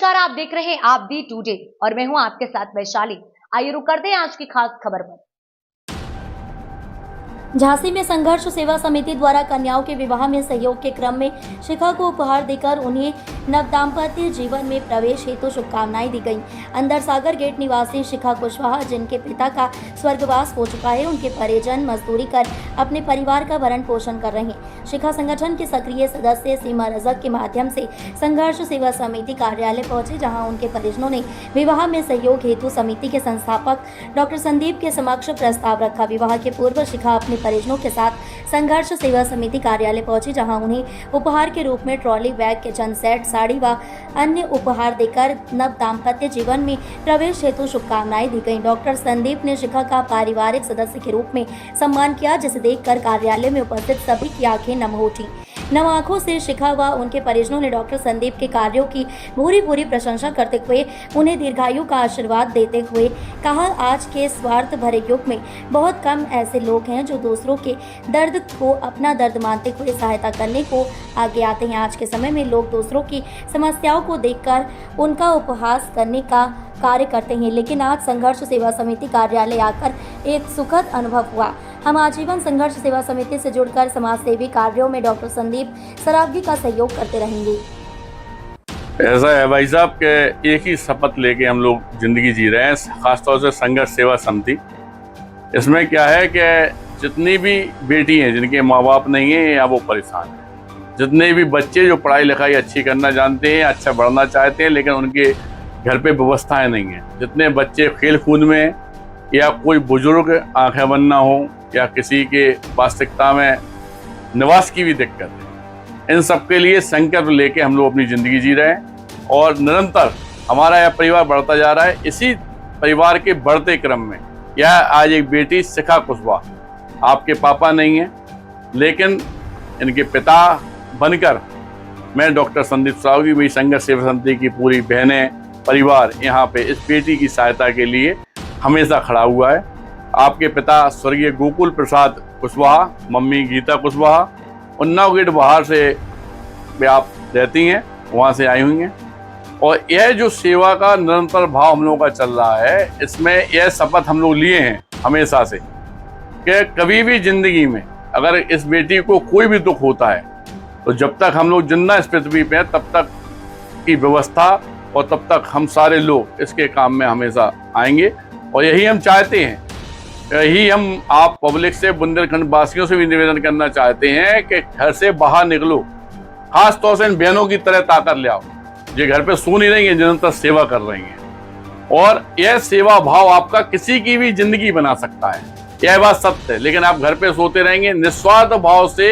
नमस्कार, आप देख रहे हैं आप दी टुडे और मैं हूं आपके साथ वैशाली। आइए रुक करते हैं आज की खास खबर पर। झांसी में संघर्ष सेवा समिति द्वारा कन्याओं के विवाह में सहयोग के क्रम में शिखा को उपहार देकर उन्हें नवदाम्पत्य जीवन में प्रवेश हेतु शुभकामनाएं दी गईं। अंदर सागर गेट निवासी शिखा कुशवाहा, जिनके पिता का स्वर्गवास हो चुका है, उनके परिजन मजदूरी कर अपने परिवार का भरण पोषण कर रहे हैं। शिखा संगठन के सक्रिय सदस्य सीमा रजक के माध्यम से संघर्ष सेवा समिति कार्यालय पहुंचे, जहां उनके परिजनों ने विवाह में सहयोग हेतु समिति के संस्थापक डॉक्टर संदीप के समक्ष प्रस्ताव रखा। विवाह के पूर्व शिखा अपने परिजनों के साथ संघर्ष सेवा समिति कार्यालय पहुंची, जहां उन्हें उपहार के रूप में trolley bag, kitchen set, sari व अन्य उपहार देकर नव दाम्पत्य जीवन में प्रवेश हेतु शुभकामनाएं दी गईं। डॉक्टर संदीप ने शिखा का पारिवारिक सदस्य के रूप में सम्मान किया, जिसे देखकर कार्यालय में उपस्थित सभी की आंखें नम हो उठी। नम आंखों से शिखा व उनके परिजनों ने डॉक्टर संदीप के कार्यों की भूरी प्रशंसा करते हुए उन्हें दीर्घायु का आशीर्वाद देते हुए कहा, आज के स्वार्थ भरे युग में बहुत कम ऐसे लोग हैं जो दूसरों के दर्द को अपना दर्द मानते हुए सहायता करने को आगे आते हैं। आज के समय में लोग दूसरों की समस्याओं को देखकर उनका उपहास करने का कार्य करते हैं, लेकिन आज संघर्ष सेवा समिति कार्यालय आकर एक सुखद अनुभव हुआ। हम आजीवन संघर्ष सेवा समिति से जुड़कर समाज सेवी कार्यों में डॉक्टर संदीप सरावगी का सहयोग करते रहेंगे। ऐसा है भाई साहब के एक ही शपथ लेके हम लोग जिंदगी जी रहे हैं, खासतौर से संघर्ष सेवा समिति। इसमें क्या है कि जितनी भी बेटी हैं जिनके माँ बाप नहीं हैं या वो परेशान हैं, जितने भी बच्चे जो पढ़ाई लिखाई अच्छी करना जानते हैं, अच्छा बढ़ना चाहते हैं, लेकिन उनके घर पे व्यवस्थाएं नहीं हैं, जितने बच्चे खेल कूद में या कोई बुजुर्ग आंखें बंद ना हो या किसी के वास्तविकता में निवास की भी दिक्कत है, इन सब के लिए संकल्प लेके हम लोग अपनी ज़िंदगी जी रहे हैं और निरंतर हमारा यह परिवार बढ़ता जा रहा है। इसी परिवार के बढ़ते क्रम में यह आज एक बेटी शिखा कुशवाहा, आपके पापा नहीं हैं लेकिन इनके पिता बनकर मैं डॉक्टर संदीप सरावगी, मेरी संघर्ष सेवा समिति की पूरी बहनें परिवार यहाँ पे इस बेटी की सहायता के लिए हमेशा खड़ा हुआ है। आपके पिता स्वर्गीय गोकुल प्रसाद कुशवाहा, मम्मी गीता कुशवाहा उन्नाव गेट बाहर से भी आप रहती हैं, वहाँ से आई हुई हैं। और यह जो सेवा का निरंतर भाव हम लोगों का चल रहा है, इसमें यह शपथ हम लोग लिए हैं हमेशा से कि कभी भी जिंदगी में अगर इस बेटी को कोई भी दुख होता है तो जब तक हम लोग जिंदा इस पृथ्वी पे हैं तब तक की व्यवस्था और तब तक हम सारे लोग इसके काम में हमेशा आएंगे। और यही हम चाहते हैं, यही हम आप पब्लिक से, बुंदेलखंड वासियों से भी निवेदन करना चाहते हैं कि घर से बाहर निकलो, खास तौर से इन बहनों की तरह ताकत ले आओ जो घर पे सो नहीं रही हैं, निरंतर सेवा कर रही हैं। और यह सेवा भाव आपका किसी की भी जिंदगी बना सकता है, यह बात सत्य है। लेकिन आप घर पे सोते रहेंगे, निस्वार्थ भाव से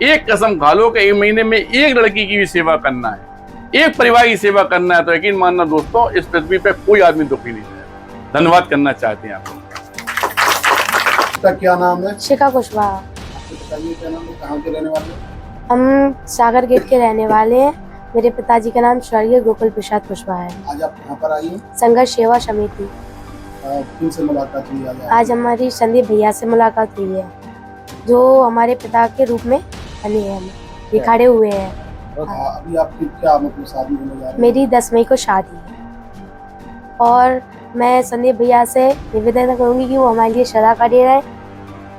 एक कसम खा लो कि एक महीने में एक लड़की की भी सेवा करना है, एक परिवार की सेवा करना है, तो यकीन मानना दोस्तों इस पृथ्वी पे कोई आदमी दुखी नहीं है। धन्यवाद करना चाहते हैं आपको। क्या नाम है? शिखा कुशवाहा। बताइए क्या नाम है, कहाँ के रहने वाले? हम सागर गेट के रहने वाले हैं। मेरे पिताजी का नाम स्वर्गीय गोकुल प्रसाद कुशवाहा है। आज आप कहाँ पर आई हैं? संघर्ष सेवा समिति। किनसे मुलाकात हुई? आज हमारी संदीप भैया से मुलाकात हुई है, जो हमारे पिता के रूप में बने हैं, ये खड़े हुए हैं। अभी आपकी क्या मतलब शादी होने जा रही है? मेरी 10 मई को शादी है और मैं संदीप भैया से निवेदन करूंगी कि वो हमारे लिए सदा खड़े रहे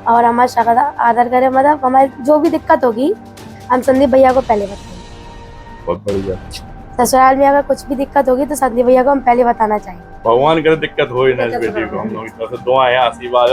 और हमारा सदा आदर करें। मतलब हमारी जो भी दिक्कत होगी हम संदीप भैया को पहले बताएंगे। बहुत बढ़िया। ससुराल में अगर कुछ भी दिक्कत होगी तो संदीप भैया को हम पहले बताना चाहिए। भगवान करे दिक्कत हो ही ना इस बेटी को, हम लोग की तरफ से दुआ है, आशीर्वाद।